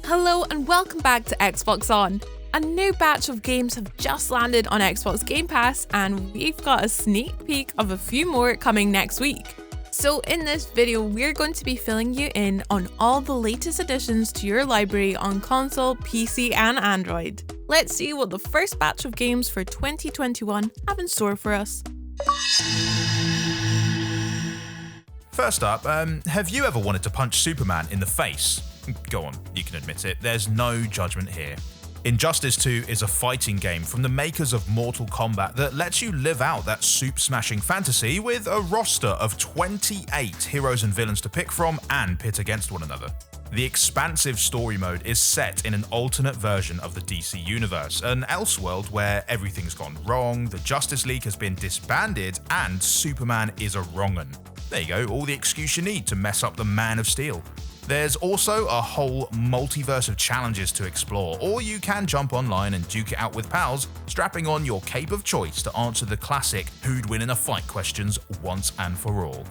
Hello and welcome back to Xbox On. A new batch of games have just landed on Xbox Game Pass and we've got a sneak peek of a few more coming next week. So in this video we're going to be filling you in on all the latest additions to your library on console, PC and Android. Let's see what the first batch of games for 2021 have in store for us. First up, have you ever wanted to punch Superman in the face? Go on, you can admit it, there's no judgment here. Injustice 2 is a fighting game from the makers of Mortal Kombat that lets you live out that soup-smashing fantasy with a roster of 28 heroes and villains to pick from and pit against one another. The expansive story mode is set in an alternate version of the DC universe, an Elseworld where everything's gone wrong, the Justice League has been disbanded, and Superman is a wrong'un. There you go, all the excuse you need to mess up the Man of Steel. There's also a whole multiverse of challenges to explore, or you can jump online and duke it out with pals, strapping on your cape of choice to answer the classic who'd win in a fight questions once and for all.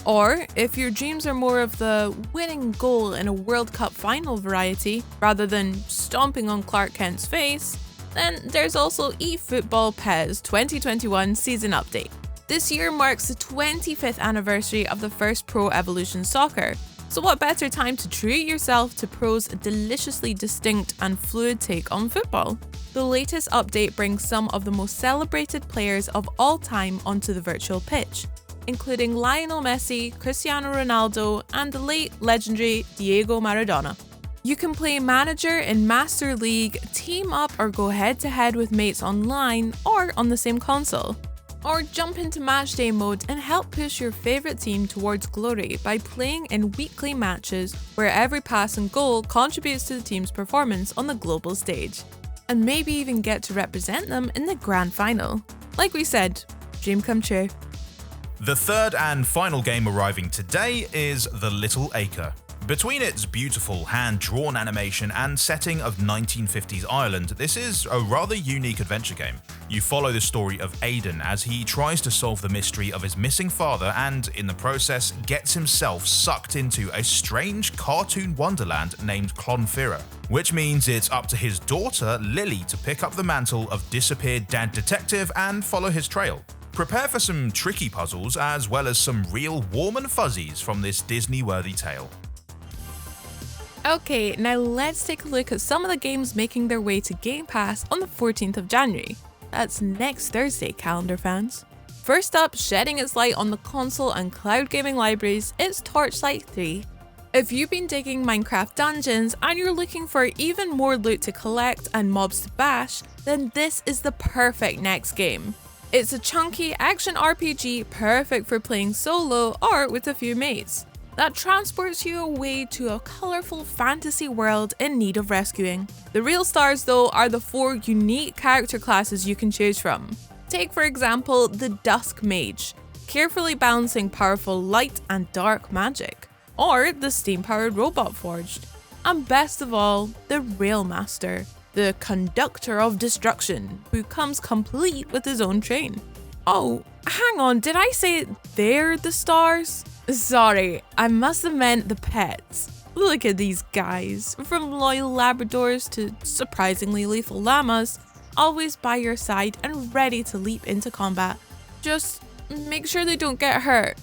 Or, if your dreams are more of the winning goal in a World Cup final variety, rather than stomping on Clark Kent's face, then there's also eFootball PES 2021 Season Update. This year marks the 25th anniversary of the first Pro Evolution Soccer, so what better time to treat yourself to Pro's deliciously distinct and fluid take on football? The latest update brings some of the most celebrated players of all time onto the virtual pitch, including Lionel Messi, Cristiano Ronaldo, and the late legendary Diego Maradona. You can play Manager in Master League, team up or go head-to-head with mates online or on the same console. Or jump into matchday mode and help push your favourite team towards glory by playing in weekly matches where every pass and goal contributes to the team's performance on the global stage. And maybe even get to represent them in the grand final. Like we said, dream come true. The third and final game arriving today is The Little Acre. Between its beautiful hand-drawn animation and setting of 1950s Ireland, this is a rather unique adventure game. You follow the story of Aidan as he tries to solve the mystery of his missing father and, in the process, gets himself sucked into a strange cartoon wonderland named Clonfera, which means it's up to his daughter, Lily, to pick up the mantle of disappeared dad detective and follow his trail. Prepare for some tricky puzzles as well as some real warm and fuzzies from this Disney-worthy tale. Okay, now let's take a look at some of the games making their way to Game Pass on the 14th of January. That's next Thursday, calendar fans. First up, shedding its light on the console and cloud gaming libraries, it's Torchlight 3. If you've been digging Minecraft dungeons and you're looking for even more loot to collect and mobs to bash, then this is the perfect next game. It's a chunky action RPG perfect for playing solo or with a few mates, that transports you away to a colourful fantasy world in need of rescuing. The real stars though are the 4 unique character classes you can choose from. Take for example the Dusk Mage, carefully balancing powerful light and dark magic, or the steam-powered Robot Forged, and best of all, the Rail Master, the Conductor of Destruction, who comes complete with his own train. Oh, hang on, did I say they're the stars? Sorry, I must have meant the pets. Look at these guys, from loyal Labradors to surprisingly lethal llamas, always by your side and ready to leap into combat. Just make sure they don't get hurt.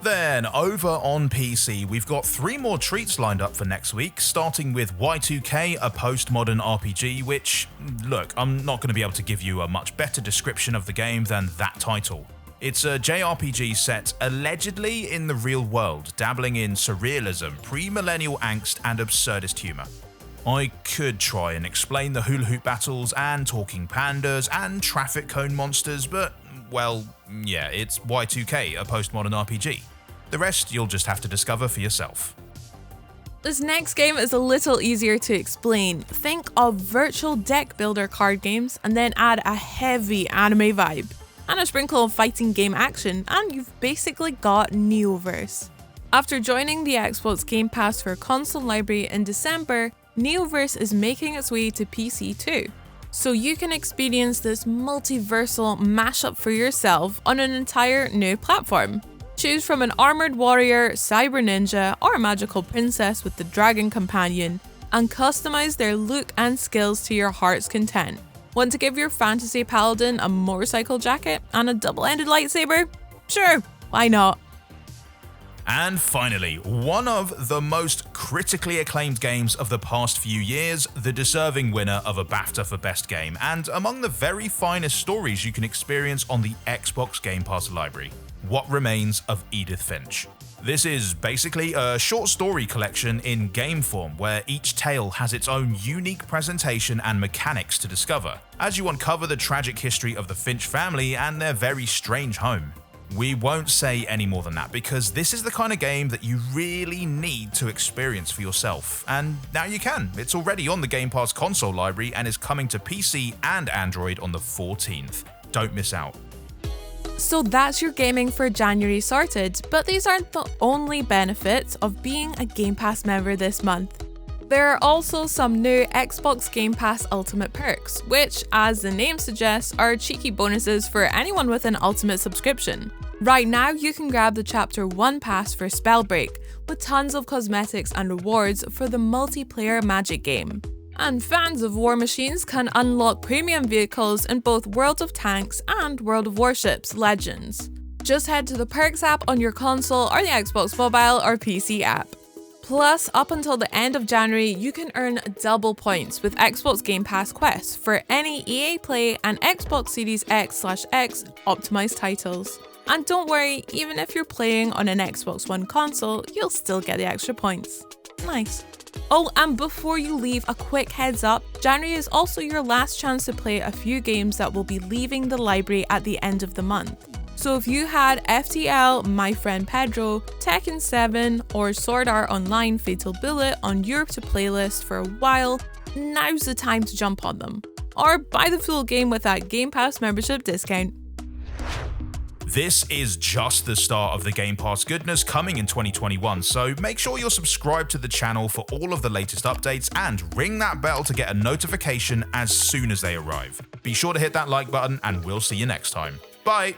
Then, over on PC, we've got 3 more treats lined up for next week, starting with Y2K, a postmodern RPG, which, look, I'm not going to be able to give you a much better description of the game than that title. It's a JRPG set allegedly in the real world, dabbling in surrealism, pre-millennial angst, and absurdist humour. I could try and explain the hula hoop battles and talking pandas and traffic cone monsters, but, well, yeah, it's Y2K, a postmodern RPG. The rest you'll just have to discover for yourself. This next game is a little easier to explain. Think of virtual deck builder card games and then add a heavy anime vibe and a sprinkle of fighting game action, and you've basically got Neoverse. After joining the Xbox Game Pass for console library in December, Neoverse is making its way to PC too. So you can experience this multiversal mashup for yourself on an entire new platform. Choose from an armored warrior, cyber ninja, or a magical princess with the dragon companion, and customize their look and skills to your heart's content. Want to give your fantasy paladin a motorcycle jacket and a double-ended lightsaber? Sure, why not? And finally, one of the most critically acclaimed games of the past few years, the deserving winner of a BAFTA for Best Game, and among the very finest stories you can experience on the Xbox Game Pass library. What Remains of Edith Finch. This is basically a short story collection in game form where each tale has its own unique presentation and mechanics to discover, as you uncover the tragic history of the Finch family and their very strange home. We won't say any more than that because this is the kind of game that you really need to experience for yourself. And now you can. It's already on the Game Pass console library and is coming to PC and Android on the 14th. Don't miss out. So that's your gaming for January sorted, but these aren't the only benefits of being a Game Pass member this month. There are also some new Xbox Game Pass Ultimate perks, which, as the name suggests, are cheeky bonuses for anyone with an Ultimate subscription. Right now, you can grab the Chapter 1 pass for Spellbreak, with tons of cosmetics and rewards for the multiplayer Magic game. And fans of War Machines can unlock premium vehicles in both World of Tanks and World of Warships Legends. Just head to the Perks app on your console or the Xbox Mobile or PC app. Plus, up until the end of January, you can earn double points with Xbox Game Pass quests for any EA Play and Xbox Series X/X optimized titles. And don't worry, even if you're playing on an Xbox One console, you'll still get the extra points. Nice. Oh, and before you leave, a quick heads up, January is also your last chance to play a few games that will be leaving the library at the end of the month. So if you had FTL, My Friend Pedro, Tekken 7, or Sword Art Online Fatal Bullet on your to-playlist for a while, now's the time to jump on them. Or buy the full game with that Game Pass membership discount. This is just the start of the Game Pass goodness coming in 2021, so make sure you're subscribed to the channel for all of the latest updates and ring that bell to get a notification as soon as they arrive. Be sure to hit that like button and we'll see you next time. Bye!